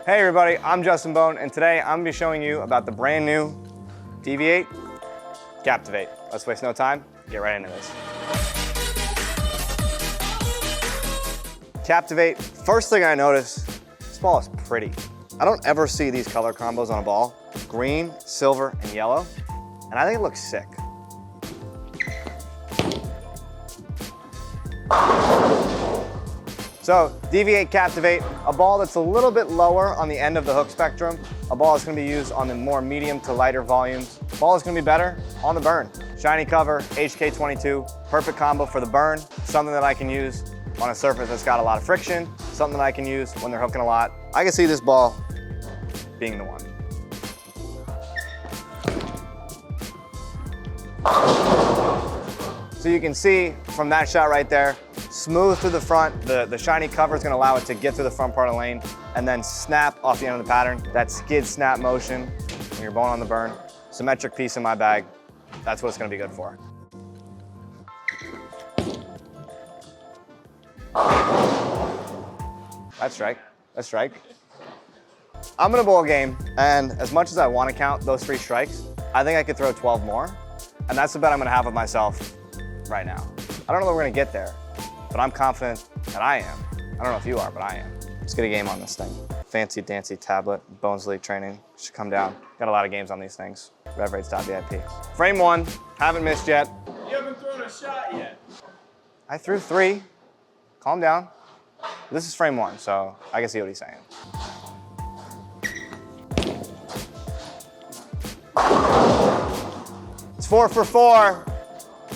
Hey everybody, I'm Justin Bone, and today I'm gonna be showing you about the brand new Deviate Captivate. Let's waste no time, get right into this. Captivate, first thing I notice, this ball is pretty. I don't ever see these color combos on a ball. Green, silver, and yellow, and I think it looks sick. So, Deviate Captivate, a ball that's a little bit lower on the end of the hook spectrum. A ball that's gonna be used on the more medium to lighter volumes. Ball is gonna be better on the burn. Shiny cover, HK22, perfect combo for the burn. Something that I can use on a surface that's got a lot of friction. Something that I can use when they're hooking a lot. I can see this ball being the one. So you can see from that shot right there, smooth through the front. The shiny cover is gonna allow it to get through the front part of the lane and then snap off the end of the pattern. That skid snap motion when you're bowling on the burn. Symmetric piece in my bag. That's what it's gonna be good for. That's strike, that's strike. I'm gonna bowl a game, and as much as I wanna count those 3 strikes, I think I could throw 12 more, and that's the bet I'm gonna have with myself right now. I don't know that we're gonna get there, but I'm confident that I am. I don't know if you are, but I am. Let's get a game on this thing. Fancy dancy tablet, Bones League training, should come down. Got a lot of games on these things. RevRates.vip. Frame 1, haven't missed yet. You haven't thrown a shot yet. I threw 3, calm down. This is frame 1, so I can see what he's saying. It's 4 for 4.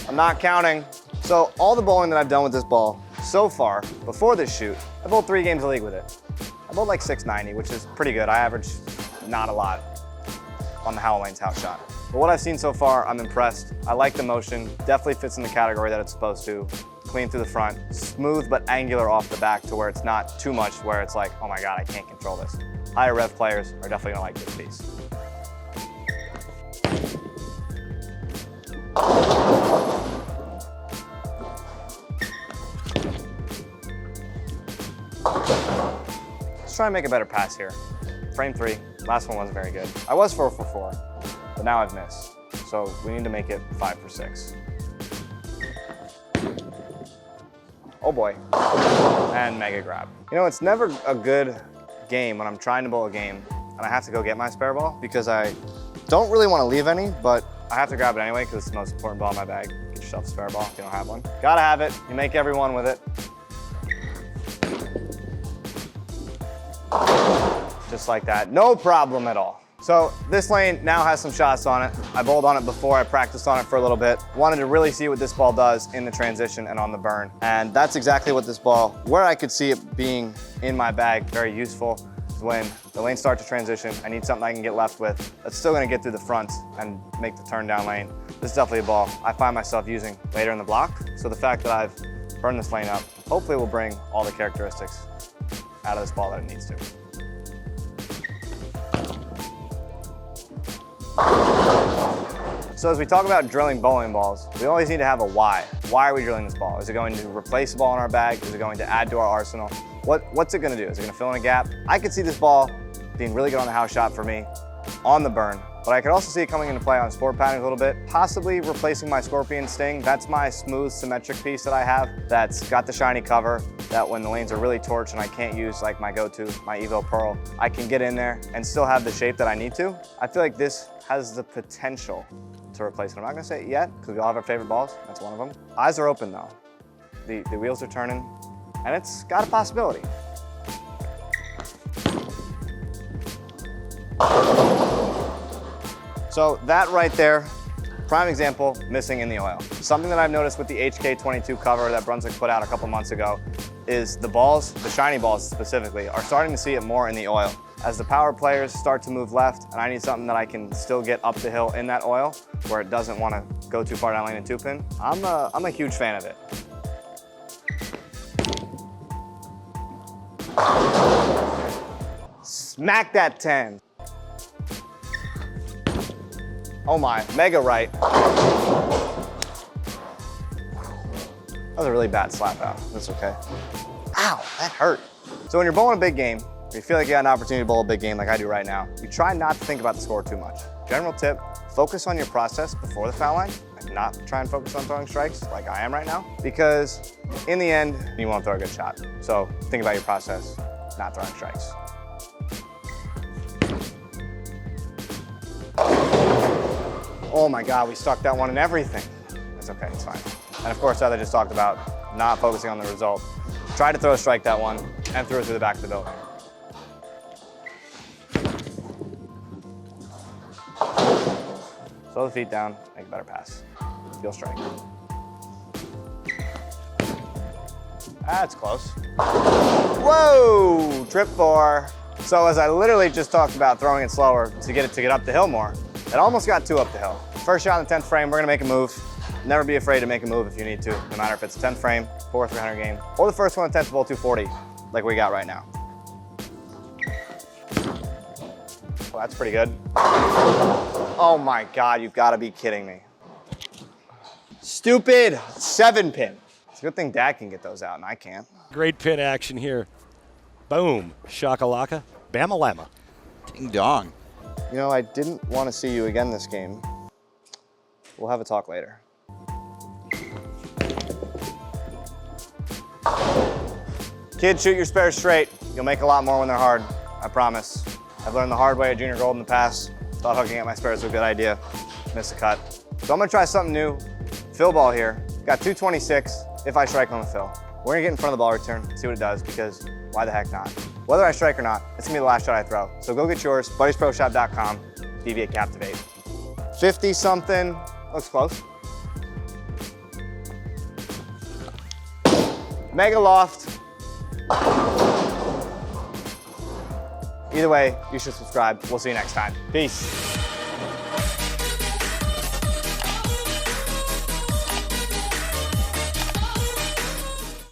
I'm not counting. So all the bowling that I've done with this ball so far, before this shoot, I bowled 3 games of league with it. I bowled like 690, which is pretty good. I average not a lot on the Howell Lanes house shot. But what I've seen so far, I'm impressed. I like the motion, definitely fits in the category that it's supposed to. Clean through the front, smooth but angular off the back to where it's not too much where it's like, oh my God, I can't control this. Higher rev players are definitely gonna like this piece. Let's try and make a better pass here. Frame 3, last one wasn't very good. I was 4 for 4, but now I've missed. So we need to make it 5 for 6. Oh boy, and mega grab. You know, it's never a good game when I'm trying to bowl a game and I have to go get my spare ball because I don't really want to leave any, but I have to grab it anyway because it's the most important ball in my bag. Get yourself a spare ball if you don't have one. Gotta have it, you make everyone with it. Just like that, no problem at all. So this lane now has some shots on it. I bowled on it before, I practiced on it for a little bit. Wanted to really see what this ball does in the transition and on the burn. And that's exactly what this ball, where I could see it being in my bag, very useful, is when the lanes start to transition, I need something I can get left with that's still gonna get through the front and make the turn down lane. This is definitely a ball I find myself using later in the block. So the fact that I've burned this lane up, hopefully will bring all the characteristics out of this ball that it needs to. So as we talk about drilling bowling balls, we always need to have a why. Why are we drilling this ball? Is it going to replace a ball in our bag? Is it going to add to our arsenal? What's it gonna do? Is it gonna fill in a gap? I could see this ball being really good on the house shot for me, on the burn, but I could also see it coming into play on sport patterns a little bit, possibly replacing my Scorpion Sting. That's my smooth, symmetric piece that I have that's got the shiny cover, that when the lanes are really torched and I can't use like my go-to, my Evo Pearl, I can get in there and still have the shape that I need to. I feel like this has the potential to replace it. I'm not gonna say it yet, because we all have our favorite balls. That's one of them. Eyes are open though. The wheels are turning, and it's got a possibility. So that right there, prime example, missing in the oil. Something that I've noticed with the HK22 cover that Brunswick put out a couple months ago is the balls, the shiny balls specifically, are starting to see it more in the oil. As the power players start to move left and I need something that I can still get up the hill in that oil where it doesn't want to go too far down lane and 2-pin, I'm a huge fan of it. Smack that 10. Oh my, mega right. That was a really bad slap out. That's okay. Ow, that hurt. So when you're bowling a big game, or you feel like you got an opportunity to bowl a big game like I do right now, you try not to think about the score too much. General tip, focus on your process before the foul line, and not try and focus on throwing strikes like I am right now, because in the end, you won't throw a good shot. So think about your process, not throwing strikes. Oh my God, we stuck that one in everything. It's okay, it's fine. And of course, as I just talked about, not focusing on the result. Try to throw a strike that one and threw it through the back of the building. Slow the feet down, make a better pass. Feel strike. That's close. Whoa, trip 4. So as I literally just talked about throwing it slower to get up the hill more, it almost got 2 up the hill. First shot in the 10th frame, we're gonna make a move. Never be afraid to make a move if you need to, no matter if it's a 10th frame, 4 300 game, or the first one in 10th bowl 240, like we got right now. Well, that's pretty good. Oh my God, you've gotta be kidding me. Stupid 7-pin. It's a good thing Dad can get those out and I can't. Great pin action here. Boom, shakalaka, bama-lama. Ding dong. You know, I didn't want to see you again this game. We'll have a talk later. Kids, shoot your spares straight. You'll make a lot more when they're hard, I promise. I've learned the hard way at junior gold in the past. Thought hooking at my spares was a good idea. Missed a cut. So I'm gonna try something new. Fill ball here. Got 226 if I strike on the fill. We're gonna get in front of the ball return, see what it does, because why the heck not? Whether I strike or not, it's gonna be the last shot I throw. So go get yours, buddiesproshop.com, Deviate Captivate. 50 something, looks close. Mega loft. Either way, you should subscribe. We'll see you next time. Peace.